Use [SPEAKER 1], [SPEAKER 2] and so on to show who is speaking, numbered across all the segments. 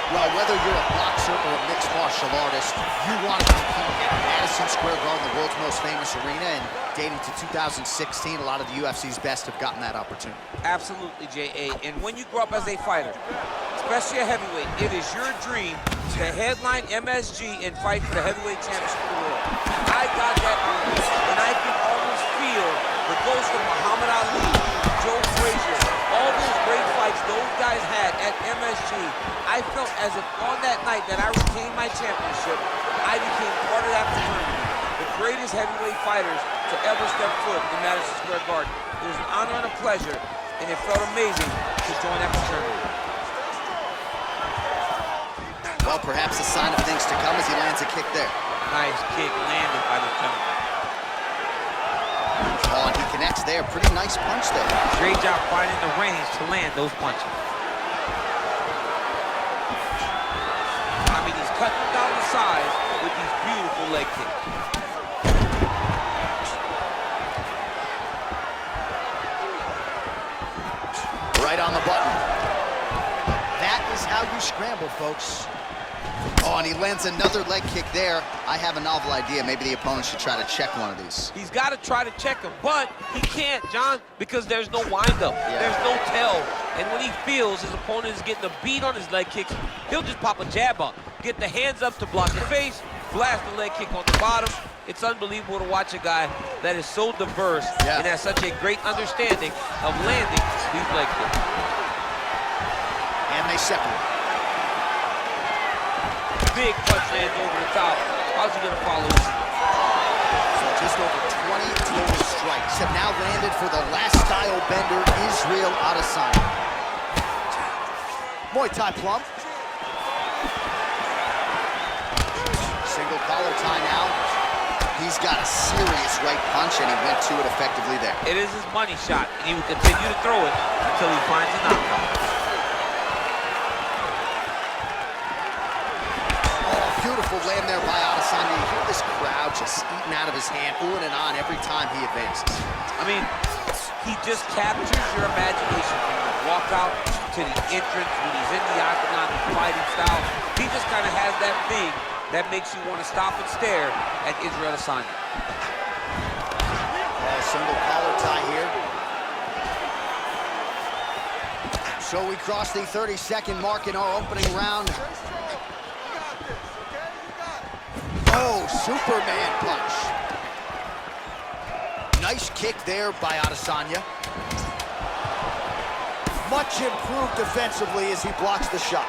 [SPEAKER 1] Well, whether you're a boxer or a mixed martial artist, you want to compete at Madison Square Garden, the world's most famous arena, and dating to 2016, a lot of the UFC's best have gotten that opportunity.
[SPEAKER 2] Absolutely, J.A. And when you grow up as a fighter, especially a heavyweight, it is your dream to headline MSG and fight for the heavyweight championship of the world. I got that honor, and I can almost feel the ghost of Muhammad Ali, Joe Frazier, all those great fights those guys had at MSG. I felt as if on that night that I retained my championship, I became part of that fraternity. The greatest heavyweight fighters to ever step foot in Madison Square Garden. It was an honor and a pleasure, and it felt amazing to join that fraternity.
[SPEAKER 1] Well, perhaps a sign of things to come as he lands a kick there.
[SPEAKER 2] Nice kick landed by the gentleman.
[SPEAKER 1] Oh, and he connects there. Pretty nice punch there.
[SPEAKER 2] Great job finding the range to land those punches. I mean, he's cutting down the size with these beautiful leg kicks.
[SPEAKER 1] Right on the button. That is how you scramble, folks. Oh, and he lands another leg kick there. I have a novel idea. Maybe the opponent should try to check one of these.
[SPEAKER 2] He's got to try to check him, but he can't, John, because there's no windup. Yeah. There's no tell. And when he feels his opponent is getting a beat on his leg kicks, he'll just pop a jab up, get the hands up to block the face, blast the leg kick on the bottom. It's unbelievable to watch a guy that is so diverse and has such a great understanding of landing these leg kicks.
[SPEAKER 1] And they separate.
[SPEAKER 2] Big punch lands over the top. How's he gonna follow this?
[SPEAKER 1] So just over 20 total strikes have now landed for the last style bender, Israel Adesanya. Muay Thai plum. Single collar tie now. He's got a serious right punch, and he went to it effectively there.
[SPEAKER 2] It is his money shot, and he will continue to throw it until he finds a knockout.
[SPEAKER 1] Beautiful land there by Adesanya. You hear this crowd just eating out of his hand, oohing and on every time he advances.
[SPEAKER 2] I mean, he just captures your imagination from the walkout to the entrance, when he's in the octagon, the fighting style. He just kind of has that thing that makes you want to stop and stare at Israel Adesanya.
[SPEAKER 1] Single collar tie here. So we cross the 30-second mark in our opening round. Oh, Superman punch. Nice kick there by Adesanya. Much improved defensively as he blocks the shot.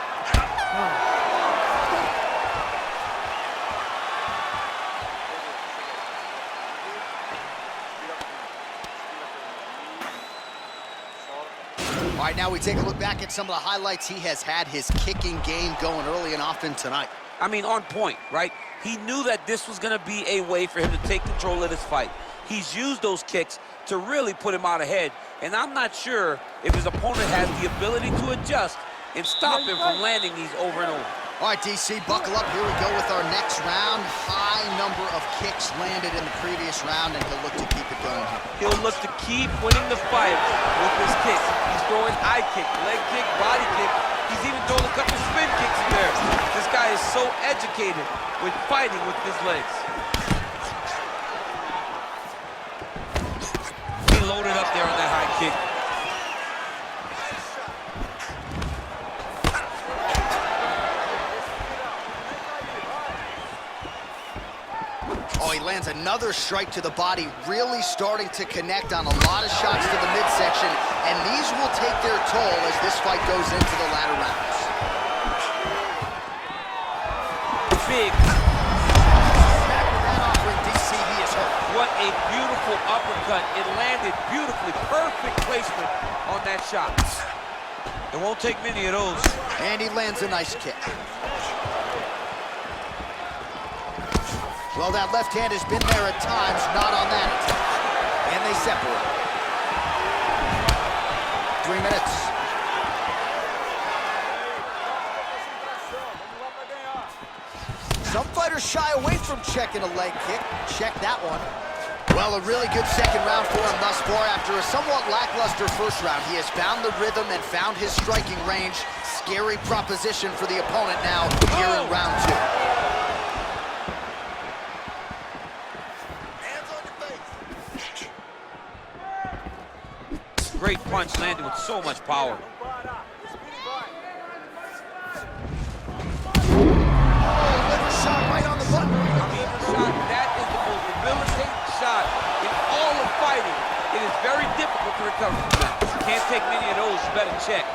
[SPEAKER 1] All right, now we take a look back at some of the highlights. He has had his kicking game going early and often tonight.
[SPEAKER 2] I mean, on point, right? He knew that this was going to be a way for him to take control of this fight. He's used those kicks to really put him out ahead, and I'm not sure if his opponent has the ability to adjust and stop him from landing these over and over.
[SPEAKER 1] All right, DC, buckle up. Here we go with our next round. High number of kicks landed in the previous round, and he'll look to keep it going here.
[SPEAKER 2] He'll look to keep winning the fight with his kicks. He's throwing high kick, leg kick, body kick. He's even throwing a couple spin kicks in there. This guy is so educated with fighting with his legs. He loaded up there on that high kick.
[SPEAKER 1] Oh, he lands another strike to the body, really starting to connect on a lot of shots to the midsection, and these will take their toll as this fight goes into the latter rounds.
[SPEAKER 2] Big.
[SPEAKER 1] Back with that offering, DC, he is hurt.
[SPEAKER 2] What a beautiful uppercut. It landed beautifully. Perfect placement on that shot. It won't take many of those.
[SPEAKER 1] And he lands a nice kick. Well, that left hand has been there at times, not on that attack. And they separate. 3 minutes. Some fighters shy away from checking a leg kick. Check that one. Well, a really good second round for him thus far. After a somewhat lackluster first round, he has found the rhythm and found his striking range. Scary proposition for the opponent now here in round 2.
[SPEAKER 3] Hands on your face.
[SPEAKER 2] Great punch landed with so much power.
[SPEAKER 1] Liver shot right on the button.
[SPEAKER 2] Liver shot, that is the most debilitating shot in all of fighting. It is very difficult to recover from that. You can't take many of those, you better check.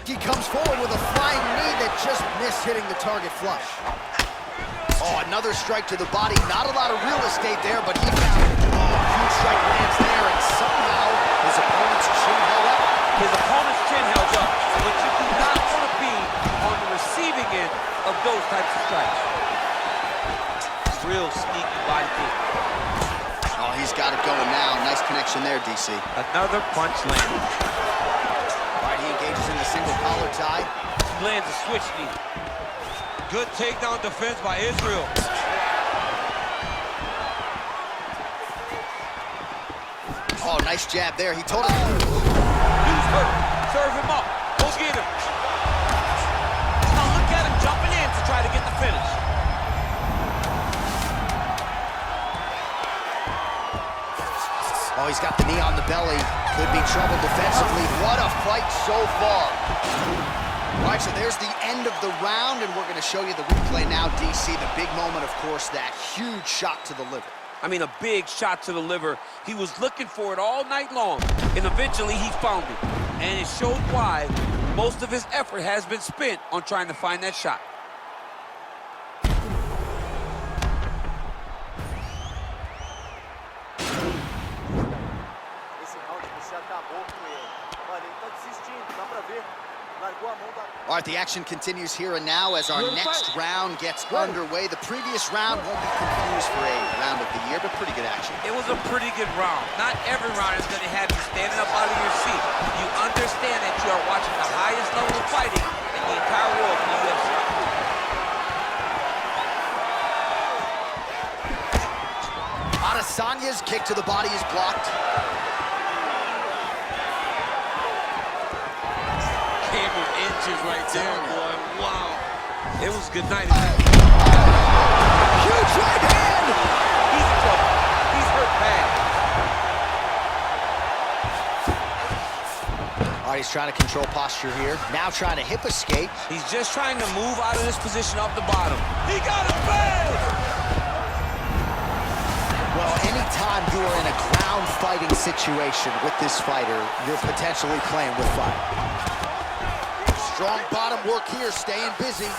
[SPEAKER 1] He comes forward with a flying knee that just missed hitting the target flush. Oh, another strike to the body. Not a lot of real estate there, but he found it. Oh, huge strike lands there, and somehow his opponent's chin held up.
[SPEAKER 2] His opponent's chin held up, but you do not want to be on the receiving end of those types of strikes. Real sneaky body kick.
[SPEAKER 1] Oh, he's got it going now. Nice connection there, DC.
[SPEAKER 2] Another punch landed.
[SPEAKER 1] All right, he engages in the single collar tie.
[SPEAKER 2] He lands a switch knee. Good takedown defense by Israel.
[SPEAKER 1] Oh, nice jab there. He told us.
[SPEAKER 2] Dude's hurt. Serve him up. Go get him. Now look at him jumping in to try to get the finish.
[SPEAKER 1] Oh, he's got the knee on the belly. Could be trouble defensively. What a fight so far. All right, so there's the end of the round, and we're going to show you the replay now, DC. The big moment, of course, that huge shot to the liver.
[SPEAKER 2] I mean, a big shot to the liver. He was looking for it all night long, and eventually he found it. And it showed why most of his effort has been spent on trying to find that shot.
[SPEAKER 3] Esse round você acabou com ele. Olha, ele tá desistindo, dá pra ver. Largou a mão da...
[SPEAKER 1] All right, the action continues here and now as our next round gets underway. The previous round won't be confused for a round of the year, but pretty good action.
[SPEAKER 2] It was a pretty good round. Not every round is going to have you standing up out of your seat. You understand that you are watching the highest level of fighting in the entire world in the UFC.
[SPEAKER 1] Adesanya's kick to the body is blocked.
[SPEAKER 2] Came with inches right there, boy. Wow. It was good night.
[SPEAKER 1] Huge right hand!
[SPEAKER 2] He's in trouble. He's hurt bad.
[SPEAKER 1] All right, he's trying to control posture here. Now trying to hip escape.
[SPEAKER 2] He's just trying to move out of this position off the bottom. He got it bad!
[SPEAKER 1] Well, anytime you are in a ground fighting situation with this fighter, you're potentially playing with fire. Strong bottom work here, staying busy.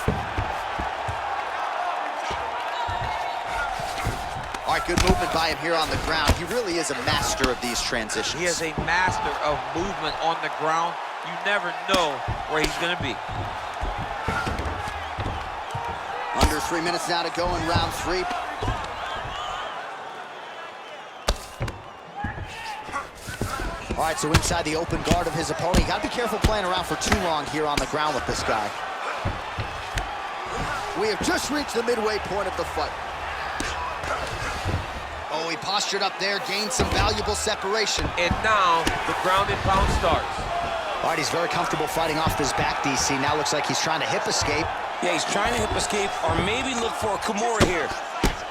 [SPEAKER 1] All right, good movement by him here on the ground. He really is a master of these transitions.
[SPEAKER 2] He is a master of movement on the ground. You never know where he's going to be.
[SPEAKER 1] Under 3 minutes now to go in round 3. All right, so inside the open guard of his opponent. You got to be careful playing around for too long here on the ground with this guy. We have just reached the midway point of the fight. Oh, he postured up there, gained some valuable separation.
[SPEAKER 2] And now the ground and pound starts.
[SPEAKER 1] All right, he's very comfortable fighting off his back, DC. Now looks like he's trying to hip escape.
[SPEAKER 4] Yeah, he's trying to hip escape or maybe look for a Kimura here.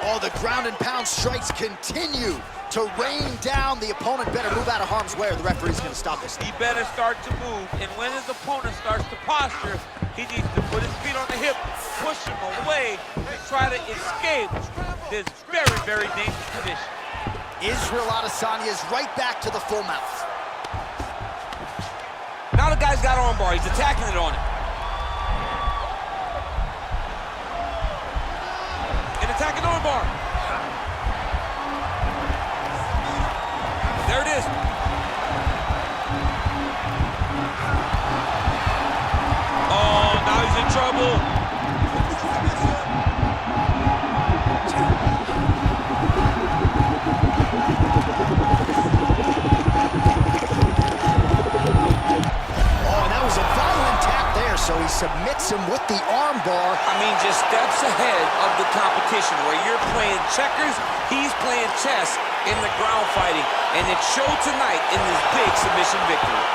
[SPEAKER 1] Oh, the ground and pound strikes continue to rain down. The opponent better move out of harm's way or the referee's going to stop this.
[SPEAKER 2] He better start to move, and when his opponent starts to posture, he needs to put his feet on the hip, push him away, and try to escape this very, very dangerous position.
[SPEAKER 1] Israel Adesanya is right back to the full mount.
[SPEAKER 2] Now the guy's got armbar. He's attacking it on him. And attacking armbar. There it is. Oh, now he's in trouble.
[SPEAKER 1] Oh, that was a violent tap there, so he's submits him with the armbar.
[SPEAKER 2] I mean, just steps ahead of the competition. Where you're playing checkers, he's playing chess in the ground fighting. And it showed tonight in this big submission victory.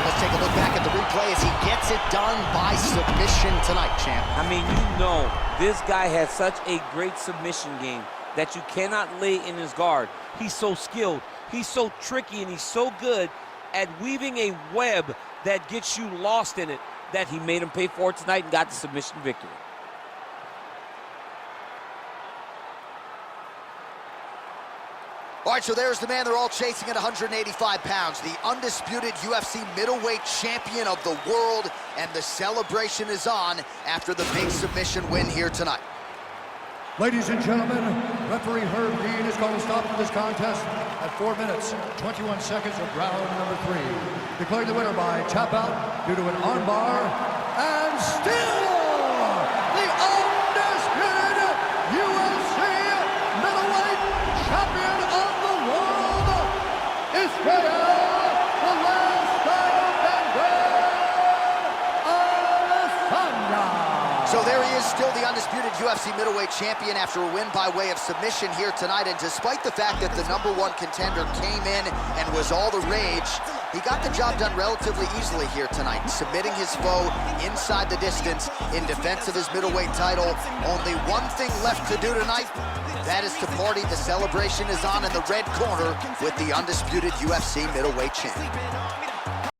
[SPEAKER 1] Let's take a look back at the replay as he gets it done by submission tonight, champ.
[SPEAKER 2] I mean, you know, this guy has such a great submission game that you cannot lay in his guard. He's so skilled, he's so tricky, and he's so good at weaving a web that gets you lost in it that he made him pay for it tonight and got the submission victory.
[SPEAKER 1] All right, so there's the man they're all chasing at 185 pounds, the undisputed UFC middleweight champion of the world, and the celebration is on after the big submission win here tonight.
[SPEAKER 5] Ladies and gentlemen, referee Herb Dean is going to stop this contest at 4 minutes, 21 seconds of round number 3. Declaring the winner by tap out due to an armbar, and still the undisputed UFC middleweight champion of the world, Israel, the last Adesanya.
[SPEAKER 1] So there he is, still the undisputed UFC middleweight champion after a win by way of submission here tonight. And despite the fact that the #1 contender came in and was all the rage, he got the job done relatively easily here tonight, submitting his foe inside the distance in defense of his middleweight title. Only one thing left to do tonight, that is to party. The celebration is on in the red corner with the undisputed UFC middleweight champion.